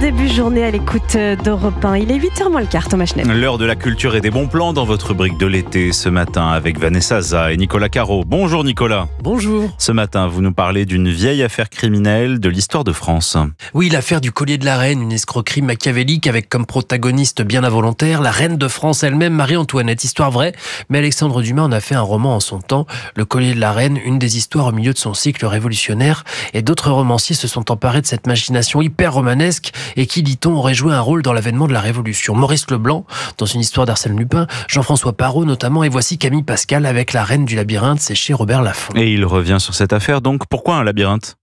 début de journée à l'écoute d'Europe 1. Il est 8h moins le quart, Thomas Schnepp. L'heure de la culture et des bons plans dans votre rubrique de l'été ce matin avec Vanessa Za et Nicolas Caro. Bonjour Nicolas. Bonjour. Ce matin, vous nous parlez d'une vieille affaire criminelle de l'histoire de France. Oui, l'affaire du collier de la reine, une escroquerie machiavélique avec comme protagoniste bien involontaire la reine de France elle-même, Marie-Antoinette. Histoire vraie, mais Alexandre Dumas en a fait un roman en son temps. Le collier de la reine, une des histoires au milieu de son cycle révolutionnaire. Et d'autres romanciers se sont emparés de cette machination hyper romanesque et qui, dit-on, aurait joué un rôle dans l'avènement de la Révolution. Maurice Leblanc, dans une histoire d'Arsène Lupin, Jean-François Parrot notamment, et voici Camille Pascal avec La Reine du Labyrinthe, c'est chez Robert Laffont. Et il revient sur cette affaire, donc pourquoi un labyrinthe ?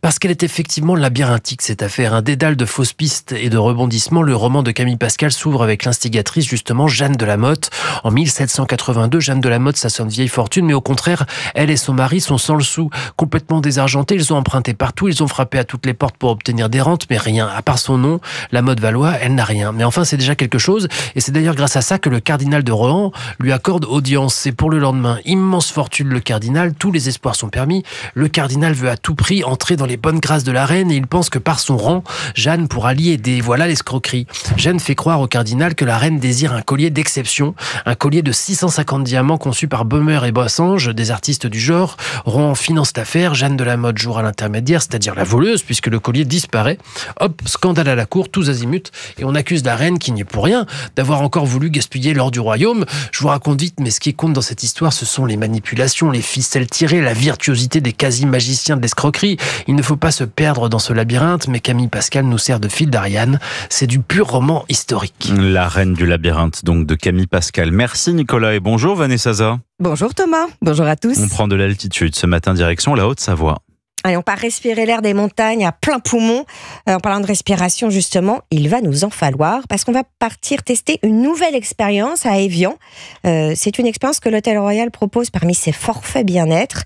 Parce qu'elle est effectivement labyrinthique, cette affaire. Un dédale de fausses pistes et de rebondissements. Le roman de Camille Pascal s'ouvre avec l'instigatrice, justement, Jeanne de la Motte. En 1782, Jeanne de la Motte s'assomme vieille fortune, mais au contraire, elle et son mari sont sans le sou, complètement désargentés. Ils ont emprunté partout, ils ont frappé à toutes les portes pour obtenir des rentes, mais rien. À part son nom, la Motte Valois, elle n'a rien. Mais enfin, c'est déjà quelque chose, et c'est d'ailleurs grâce à ça que le cardinal de Rohan lui accorde audience. C'est pour le lendemain. Immense fortune, le cardinal, tous les espoirs sont permis. Le cardinal veut à tout prix entrer dans les bonnes grâces de la reine et il pense que par son rang, Jeanne pourra lier aider. Voilà l'escroquerie. Jeanne fait croire au cardinal que la reine désire un collier d'exception, un collier de 650 diamants conçu par Baumer et Bossange, des artistes du genre. Rohan finance l'affaire, Jeanne de la Motte jouera l'intermédiaire, c'est-à-dire la voleuse, puisque le collier disparaît. Hop, scandale à la cour, tous azimuts, et on accuse la reine, qui n'y est pour rien, d'avoir encore voulu gaspiller l'or du royaume. Je vous raconte vite, mais ce qui compte dans cette histoire, ce sont les manipulations, les ficelles tirées, la virtuosité des quasi-magiciens de l'escroquerie. Il ne faut pas se perdre dans ce labyrinthe, mais Camille Pascal nous sert de fil d'Ariane. C'est du pur roman historique. La reine du labyrinthe, donc, de Camille Pascal. Merci Nicolas et bonjour Vanessa Za. Bonjour Thomas, bonjour à tous. On prend de l'altitude ce matin, direction la Haute-Savoie. Allez, on part respirer l'air des montagnes à plein poumon. En parlant de respiration, justement, il va nous en falloir parce qu'on va partir tester une nouvelle expérience à Évian. C'est une expérience que l'Hôtel Royal propose parmi ses forfaits bien-être,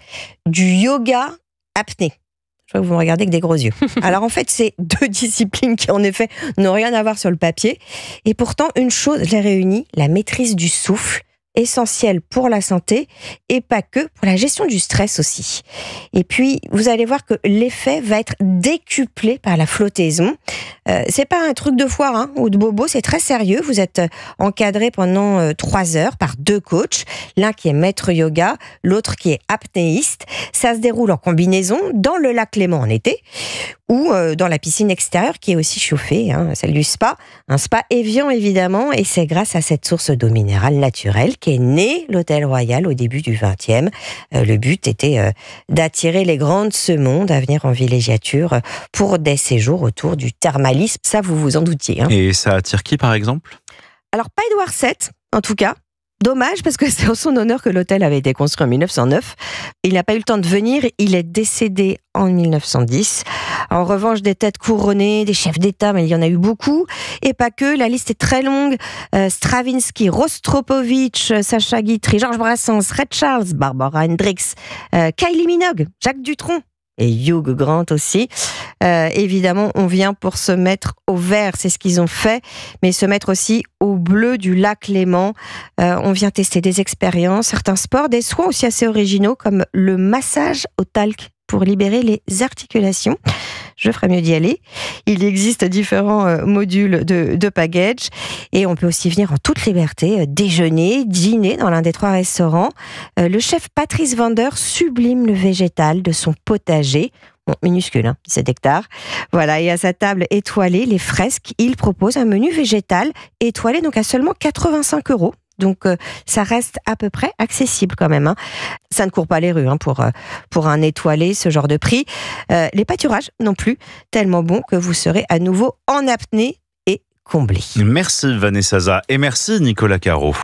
du yoga apnée. Je vois que vous me regardez avec des gros yeux. Alors en fait, c'est deux disciplines qui en effet n'ont rien à voir sur le papier. Et pourtant, une chose les réunit, la maîtrise du souffle, essentielle pour la santé et pas que, pour la gestion du stress aussi. Et puis, vous allez voir que l'effet va être décuplé par la flottaison. C'est pas un truc de foire ou de bobo, c'est très sérieux. Vous êtes encadré pendant 3 heures par 2 coachs, l'un qui est maître yoga, l'autre qui est apnéiste. Ça se déroule en combinaison dans le lac Léman en été ou dans la piscine extérieure qui est aussi chauffée, celle du spa. Un spa Évian évidemment, et c'est grâce à cette source d'eau minérale naturelle qu'est né l'Hôtel Royal au début du XXe. Le but était d'attirer les grands de ce monde à venir en villégiature pour des séjours autour du thermalisme. Ça, vous vous en doutiez. Et ça attire qui, par exemple ? Alors, pas Édouard VII, en tout cas. Dommage, parce que c'est en son honneur que l'hôtel avait été construit en 1909. Il n'a pas eu le temps de venir, il est décédé en 1910. En revanche, des têtes couronnées, des chefs d'État, mais il y en a eu beaucoup. Et pas que, la liste est très longue. Stravinsky, Rostropovitch, Sacha Guitry, Georges Brassens, Ray Charles, Barbara Hendricks, Kylie Minogue, Jacques Dutronc. Et Hugh Grant aussi. Évidemment, on vient pour se mettre au vert, c'est ce qu'ils ont fait, mais se mettre aussi au bleu du lac Léman. On vient tester des expériences, certains sports, des soins aussi assez originaux, comme le massage au talc pour libérer les articulations. Je ferais mieux d'y aller. Il existe différents modules de package et on peut aussi venir en toute liberté déjeuner, dîner dans l'un des 3 restaurants. Le chef Patrice Vander sublime le végétal de son potager. Bon, minuscule, 17 hectares. Voilà, et à sa table étoilée, les fresques, il propose un menu végétal étoilé donc à seulement 85 €. Donc, ça reste à peu près accessible quand même. Ça ne court pas les rues pour un étoilé, ce genre de prix. Les pâturages non plus, tellement bons que vous serez à nouveau en apnée et comblé. Merci Vanessa Za et merci Nicolas Caro.